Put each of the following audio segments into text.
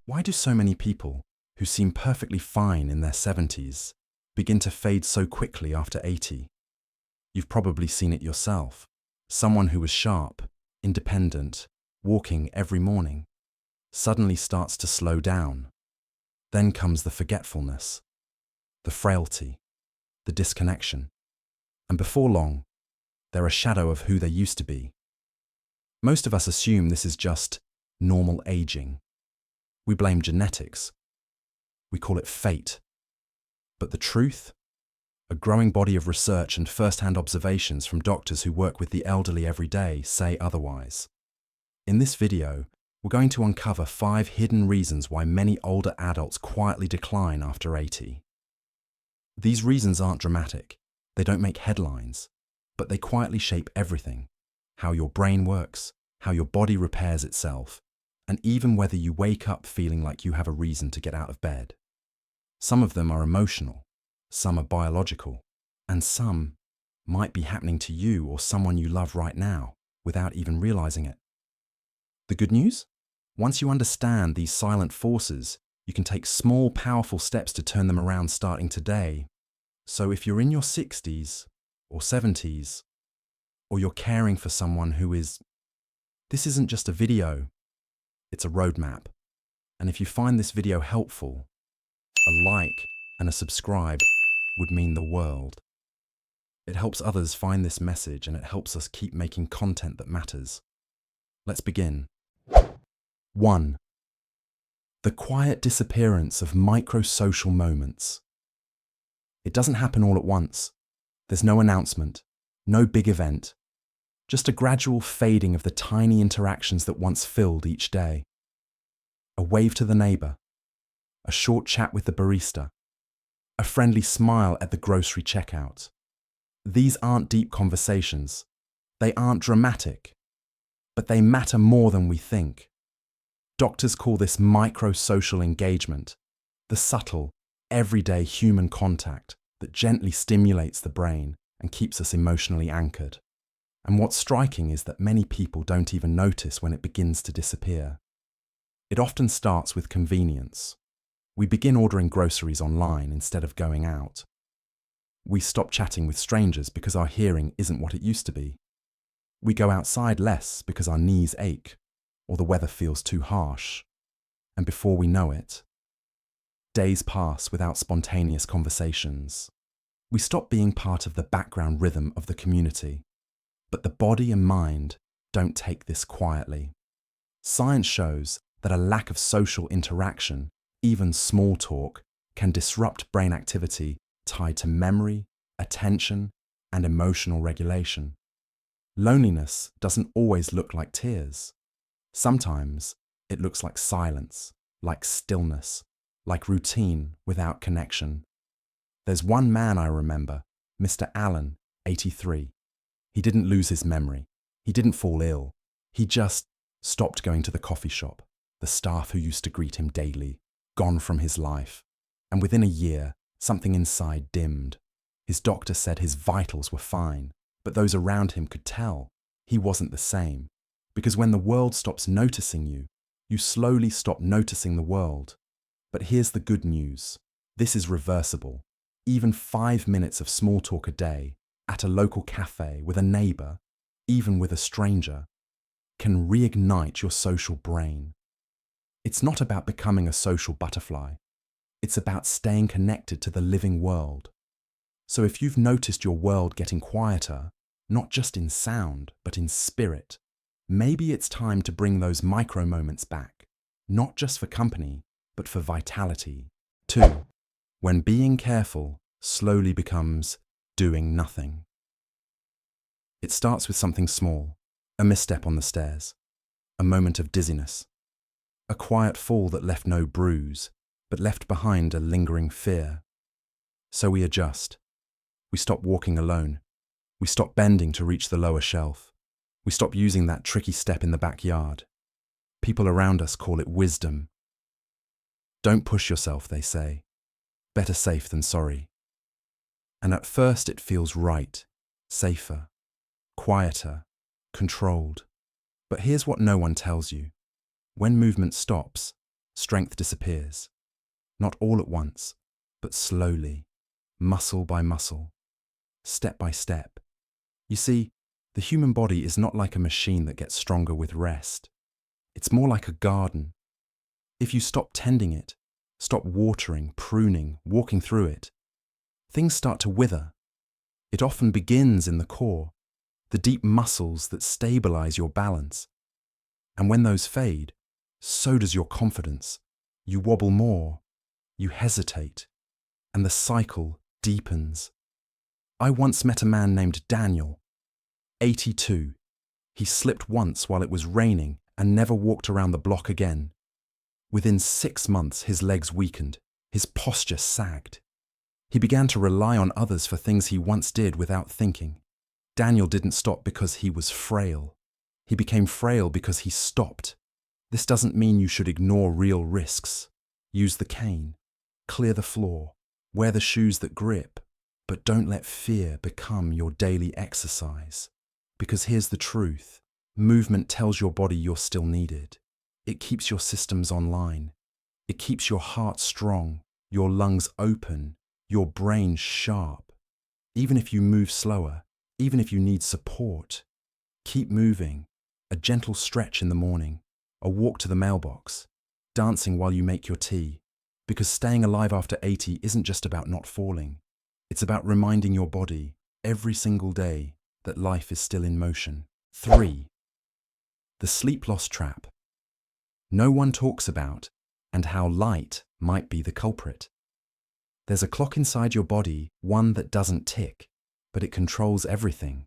Why do so many people who seem perfectly fine in their 70s begin to fade so quickly after 80? You've probably seen it yourself. Someone who was sharp, independent, walking every morning, suddenly starts to slow down. Then comes the forgetfulness, the frailty, the disconnection. And before long, they're a shadow of who they used to be. Most of us assume this is just normal aging. We blame genetics. We call it fate. But the truth? A growing body of research and first-hand observations from doctors who work with the elderly every day say otherwise. In this video, we're going to uncover 5 hidden reasons why many older adults quietly decline after 80. These reasons aren't dramatic. They don't make headlines, but they quietly shape everything: how your brain works, how your body repairs itself, and even whether you wake up feeling like you have a reason to get out of bed. Some of them are emotional, some are biological, and some might be happening to you or someone you love right now without even realizing it. The good news? Once you understand these silent forces, you can take small, powerful steps to turn them around starting today. So if you're in your 60s or 70s, or you're caring for someone who is, this isn't just a video, it's a roadmap. And if you find this video helpful, a like and a subscribe would mean the world. It helps others find this message and it helps us keep making content that matters. Let's begin. 1. The quiet disappearance of micro-social moments. It doesn't happen all at once. There's no announcement, no big event, just a gradual fading of the tiny interactions that once filled each day. A wave to the neighbor, a short chat with the barista, a friendly smile at the grocery checkout. These aren't deep conversations. They aren't dramatic, but they matter more than we think. Doctors call this micro-social engagement, the subtle, everyday human contact that gently stimulates the brain and keeps us emotionally anchored. And what's striking is that many people don't even notice when it begins to disappear. It often starts with convenience. We begin ordering groceries online instead of going out. We stop chatting with strangers because our hearing isn't what it used to be. We go outside less because our knees ache or the weather feels too harsh. And before we know it, days pass without spontaneous conversations. We stop being part of the background rhythm of the community. But the body and mind don't take this quietly. Science shows that a lack of social interaction, even small talk, can disrupt brain activity tied to memory, attention, and emotional regulation. Loneliness doesn't always look like tears. Sometimes it looks like silence, like stillness, like routine without connection. There's one man I remember, Mr. Allen, 83. He didn't lose his memory. He didn't fall ill. He just stopped going to the coffee shop. The staff who used to greet him daily, gone from his life. And within a year, something inside dimmed. His doctor said his vitals were fine, but those around him could tell he wasn't the same. Because when the world stops noticing you, you slowly stop noticing the world. But here's the good news. This is reversible. Even 5 minutes of small talk a day, at a local cafe, with a neighbor, even with a stranger, can reignite your social brain. It's not about becoming a social butterfly. It's about staying connected to the living world. So if you've noticed your world getting quieter, not just in sound, but in spirit, maybe it's time to bring those micro moments back, not just for company, but for vitality. 2. When being careful slowly becomes doing nothing. It starts with something small, a misstep on the stairs, a moment of dizziness, a quiet fall that left no bruise, but left behind a lingering fear. So we adjust. We stop walking alone. We stop bending to reach the lower shelf. We stop using that tricky step in the backyard. People around us call it wisdom. Don't push yourself, they say. Better safe than sorry. And at first it feels right, safer, quieter, controlled. But here's what no one tells you. When movement stops, strength disappears. Not all at once, but slowly, muscle by muscle, step by step. You see, the human body is not like a machine that gets stronger with rest. It's more like a garden. If you stop tending it, stop watering, pruning, walking through it, things start to wither. It often begins in the core, the deep muscles that stabilize your balance. And when those fade, so does your confidence. You wobble more, you hesitate, and the cycle deepens. I once met a man named Daniel, 82. He slipped once while it was raining and never walked around the block again. Within 6 months, his legs weakened, his posture sagged. He began to rely on others for things he once did without thinking. Daniel didn't stop because he was frail. He became frail because he stopped. This doesn't mean you should ignore real risks. Use the cane, clear the floor, wear the shoes that grip, but don't let fear become your daily exercise. Because here's the truth. Movement tells your body you're still needed. It keeps your systems online. It keeps your heart strong, your lungs open, your brain sharp. Even if you move slower, even if you need support, keep moving. A gentle stretch in the morning, a walk to the mailbox, dancing while you make your tea. Because staying alive after 80 isn't just about not falling. It's about reminding your body every single day that life is still in motion. 3. The sleep loss trap. No one talks about and how light might be the culprit. There's a clock inside your body, one that doesn't tick, but it controls everything.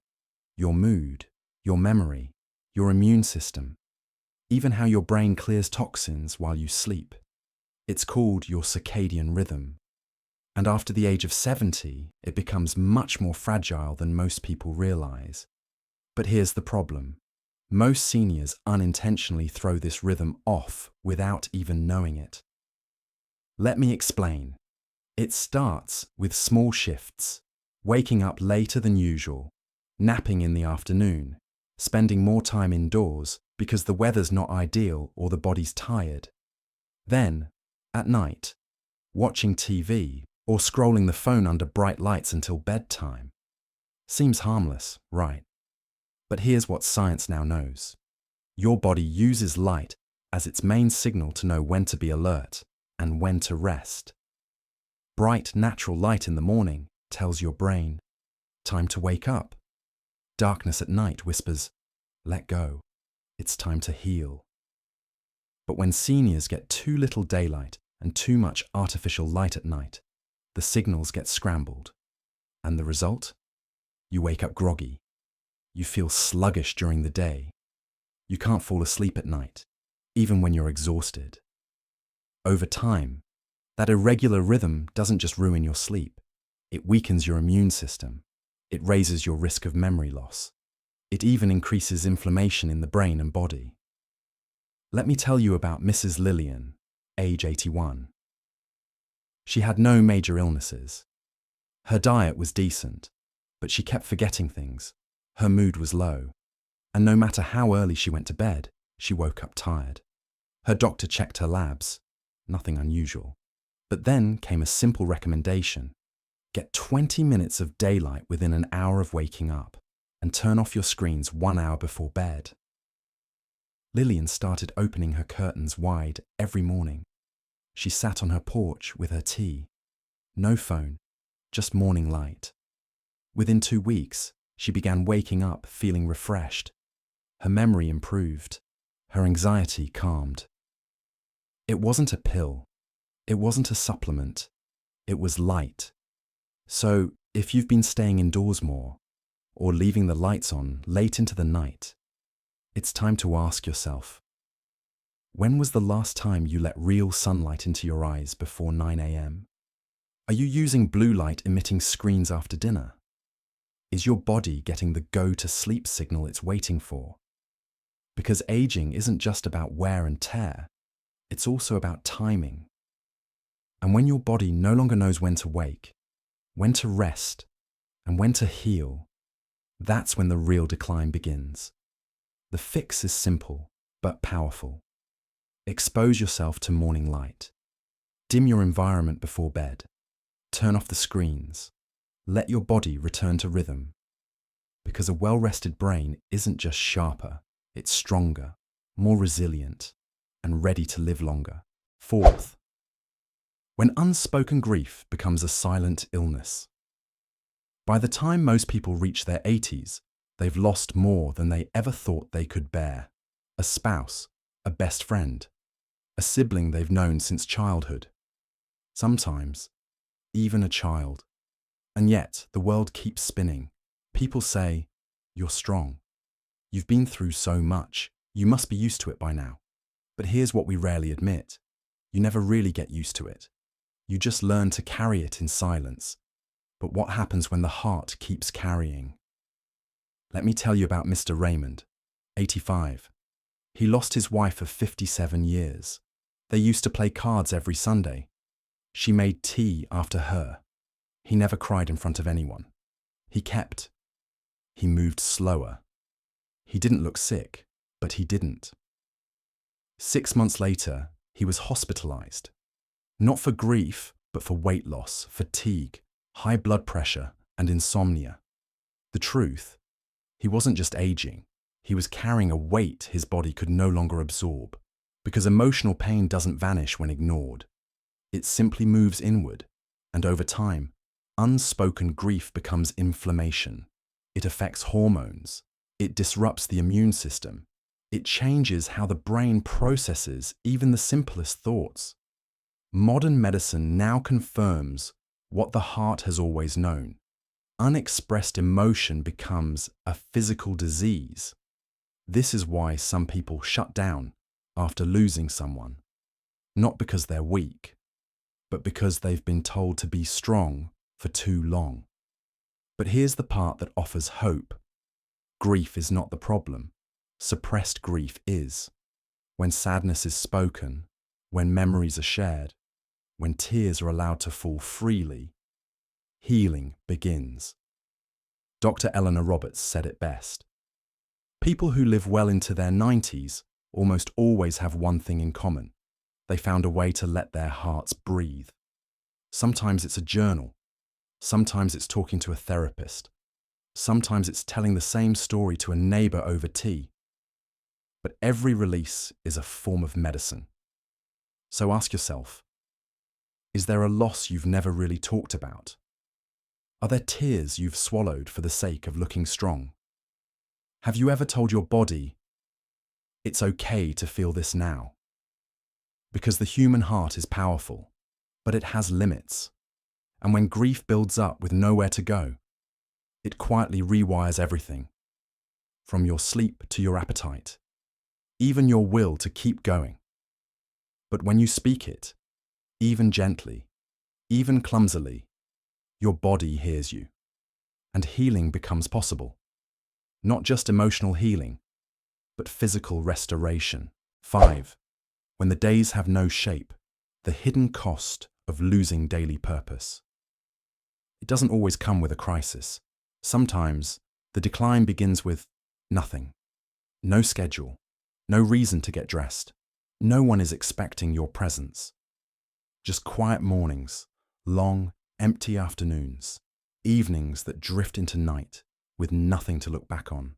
Your mood, your memory, your immune system, even how your brain clears toxins while you sleep. It's called your circadian rhythm. And after the age of 70, it becomes much more fragile than most people realize. But here's the problem. Most seniors unintentionally throw this rhythm off without even knowing it. Let me explain. It starts with small shifts, waking up later than usual, napping in the afternoon, spending more time indoors because the weather's not ideal or the body's tired. Then, at night, watching TV or scrolling the phone under bright lights until bedtime. Seems harmless, right? But here's what science now knows. Your body uses light as its main signal to know when to be alert and when to rest. Bright, natural light in the morning tells your brain, time to wake up. Darkness at night whispers, let go. It's time to heal. But when seniors get too little daylight and too much artificial light at night, the signals get scrambled. And the result? You wake up groggy. You feel sluggish during the day. You can't fall asleep at night, even when you're exhausted. Over time, that irregular rhythm doesn't just ruin your sleep. It weakens your immune system. It raises your risk of memory loss. It even increases inflammation in the brain and body. Let me tell you about Mrs. Lillian, age 81. She had no major illnesses. Her diet was decent, but she kept forgetting things. Her mood was low, and no matter how early she went to bed, she woke up tired. Her doctor checked her labs, nothing unusual. But then came a simple recommendation. Get 20 minutes of daylight within an hour of waking up, and turn off your screens 1 hour before bed. Lillian started opening her curtains wide every morning. She sat on her porch with her tea. No phone, just morning light. Within 2 weeks, she began waking up feeling refreshed. Her memory improved. Her anxiety calmed. It wasn't a pill. It wasn't a supplement. It was light. So, if you've been staying indoors more, or leaving the lights on late into the night, it's time to ask yourself, when was the last time you let real sunlight into your eyes before 9 a.m.? Are you using blue light emitting screens after dinner? Is your body getting the go-to-sleep signal it's waiting for? Because aging isn't just about wear and tear, it's also about timing. And when your body no longer knows when to wake, when to rest, and when to heal, that's when the real decline begins. The fix is simple, but powerful. Expose yourself to morning light. Dim your environment before bed. Turn off the screens. Let your body return to rhythm. Because a well-rested brain isn't just sharper, it's stronger, more resilient, and ready to live longer. Fourth, when unspoken grief becomes a silent illness. By the time most people reach their 80s, they've lost more than they ever thought they could bear. A spouse, a best friend, a sibling they've known since childhood. Sometimes, even a child. And yet, the world keeps spinning. People say, "You're strong. You've been through so much. You must be used to it by now." But here's what we rarely admit. You never really get used to it. You just learn to carry it in silence. But what happens when the heart keeps carrying? Let me tell you about Mr. Raymond, 85. He lost his wife of 57 years. They used to play cards every Sunday. She made tea after her. He never cried in front of anyone. He kept. He moved slower. He didn't look sick, but he didn't. 6 months later, he was hospitalized. Not for grief, but for weight loss, fatigue, high blood pressure, and insomnia. The truth, he wasn't just aging. He was carrying a weight his body could no longer absorb. Because emotional pain doesn't vanish when ignored. It simply moves inward, and over time, unspoken grief becomes inflammation. It affects hormones. It disrupts the immune system. It changes how the brain processes even the simplest thoughts. Modern medicine now confirms what the heart has always known. Unexpressed emotion becomes a physical disease. This is why some people shut down after losing someone. Not because they're weak, but because they've been told to be strong for too long. But here's the part that offers hope. Grief is not the problem. Suppressed grief is. When sadness is spoken, when memories are shared, when tears are allowed to fall freely, healing begins. Dr. Eleanor Roberts said it best. People who live well into their 90s almost always have one thing in common. They found a way to let their hearts breathe. Sometimes it's a journal. Sometimes it's talking to a therapist. Sometimes it's telling the same story to a neighbor over tea. But every release is a form of medicine. So ask yourself, is there a loss you've never really talked about? Are there tears you've swallowed for the sake of looking strong? Have you ever told your body, it's okay to feel this now? Because the human heart is powerful, but it has limits. And when grief builds up with nowhere to go, it quietly rewires everything, from your sleep to your appetite, even your will to keep going. But when you speak it, even gently, even clumsily, your body hears you, and healing becomes possible. Not just emotional healing, but physical restoration. 5. When the days have no shape, the hidden cost of losing daily purpose. It doesn't always come with a crisis. Sometimes the decline begins with nothing. No schedule, no reason to get dressed. No one is expecting your presence. Just quiet mornings, long, empty afternoons, evenings that drift into night with nothing to look back on.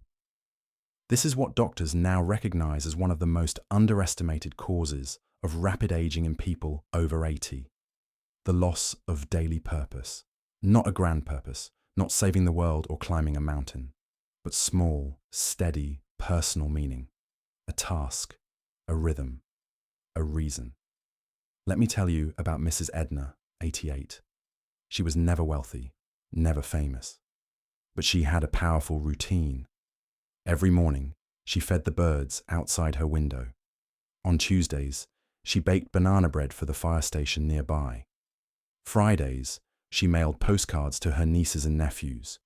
This is what doctors now recognize as one of the most underestimated causes of rapid aging in people over 80. The loss of daily purpose. Not a grand purpose, not saving the world or climbing a mountain, but small, steady, personal meaning. A task, a rhythm, a reason. Let me tell you about Mrs. Edna, 88. She was never wealthy, never famous, but she had a powerful routine. Every morning, she fed the birds outside her window. On Tuesdays, she baked banana bread for the fire station nearby. Fridays, she mailed postcards to her nieces and nephews,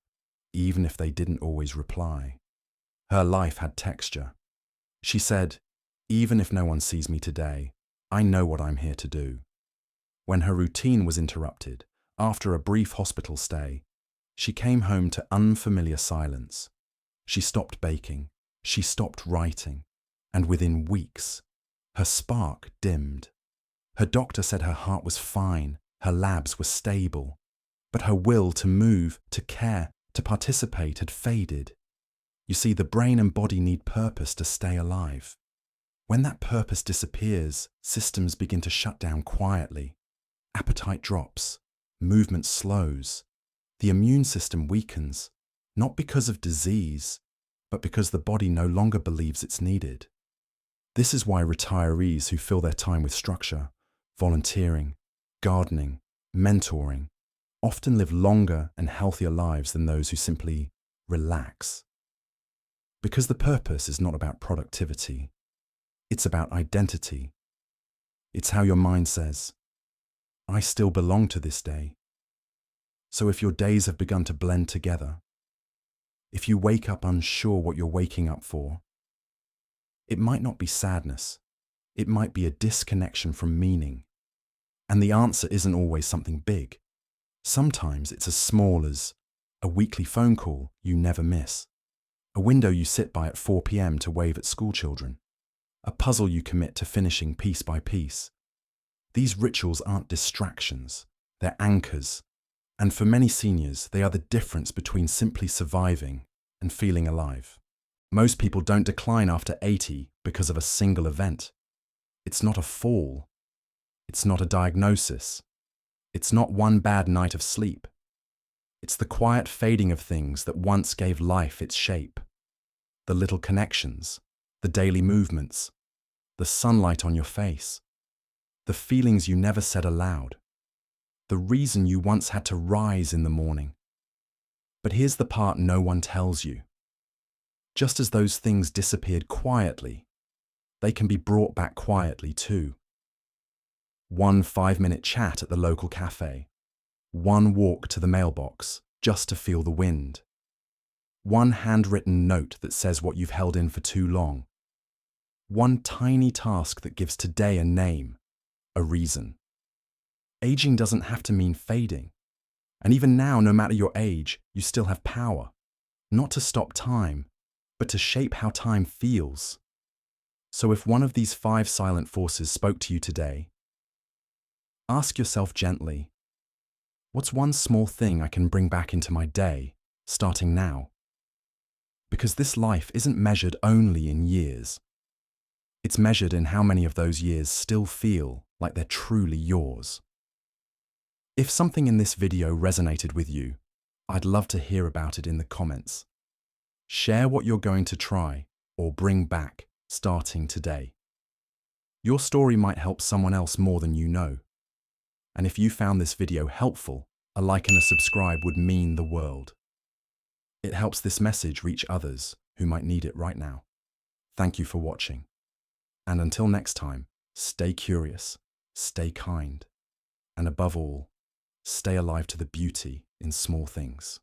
even if they didn't always reply. Her life had texture. She said, "Even if no one sees me today, I know what I'm here to do." When her routine was interrupted, after a brief hospital stay, she came home to unfamiliar silence. She stopped baking, she stopped writing, and within weeks, Her spark dimmed. Her doctor said her heart was fine, her labs were stable, but her will to move, to care, to participate had faded. You see, the brain and body need purpose to stay alive. When that purpose disappears, systems begin to shut down quietly. Appetite drops, movement slows, the immune system weakens, not because of disease, but because the body no longer believes it's needed. This is why retirees who fill their time with structure, volunteering, gardening, mentoring, often live longer and healthier lives than those who simply relax. Because the purpose is not about productivity, it's about identity. It's how your mind says, I still belong to this day. So if your days have begun to blend together, if you wake up unsure what you're waking up for, it might not be sadness, it might be a disconnection from meaning. And the answer isn't always something big. Sometimes it's as small as a weekly phone call you never miss, a window you sit by at 4 p.m. to wave at schoolchildren, a puzzle you commit to finishing piece by piece. These rituals aren't distractions, they're anchors. And for many seniors, they are the difference between simply surviving and feeling alive. Most people don't decline after 80 because of a single event. It's not a fall. It's not a diagnosis. It's not one bad night of sleep. It's the quiet fading of things that once gave life its shape. The little connections, the daily movements, the sunlight on your face, the feelings you never said aloud, the reason you once had to rise in the morning. But here's the part no one tells you. Just as those things disappeared quietly, they can be brought back quietly too. One 5-minute chat at the local cafe, one walk to the mailbox just to feel the wind, one handwritten note that says what you've held in for too long, one tiny task that gives today a name, a reason. Aging doesn't have to mean fading. And even now, no matter your age, you still have power, not to stop time, but to shape how time feels. So if one of these 5 silent forces spoke to you today, ask yourself gently, what's one small thing I can bring back into my day, starting now? Because this life isn't measured only in years. It's measured in how many of those years still feel like they're truly yours. If something in this video resonated with you, I'd love to hear about it in the comments. Share what you're going to try or bring back starting today. Your story might help someone else more than you know. And if you found this video helpful, a like and a subscribe would mean the world. It helps this message reach others who might need it right now. Thank you for watching. And until next time, stay curious, stay kind, and above all, stay alive to the beauty in small things.